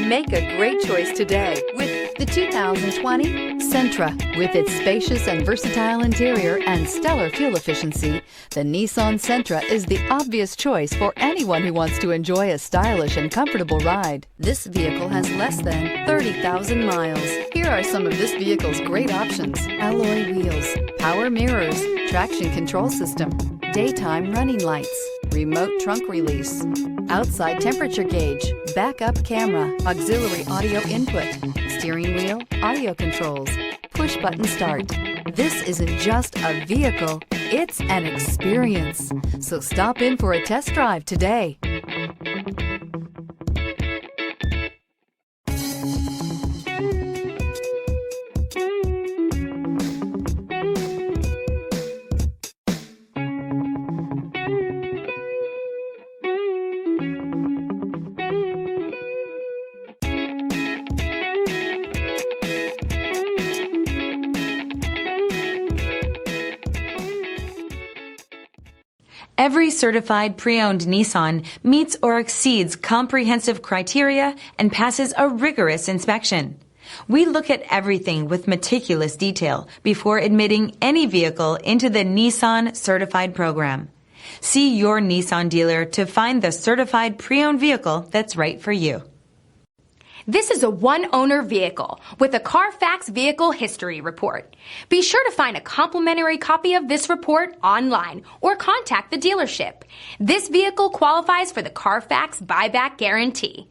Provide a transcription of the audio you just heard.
Make a great choice today with the 2020 Sentra. With its spacious and versatile interior and stellar fuel efficiency, the Nissan Sentra is the obvious choice for anyone who wants to enjoy a stylish and comfortable ride. This vehicle has less than 30,000 miles. Here are some of this vehicle's great options: alloy wheels, power mirrors, traction control system, daytime running lights, remote trunk release, outside temperature gauge, backup camera, auxiliary audio input, steering wheel audio controls, push button start. This isn't just a vehicle, it's an experience. So stop in for a test drive today. Every certified pre-owned Nissan meets or exceeds comprehensive criteria and passes a rigorous inspection. We look at everything with meticulous detail before admitting any vehicle into the Nissan Certified Program. See your Nissan dealer to find the certified pre-owned vehicle that's right for you. This is a one-owner vehicle with a Carfax Vehicle History Report. Be sure to find a complimentary copy of this report online or contact the dealership. This vehicle qualifies for the Carfax Buyback Guarantee.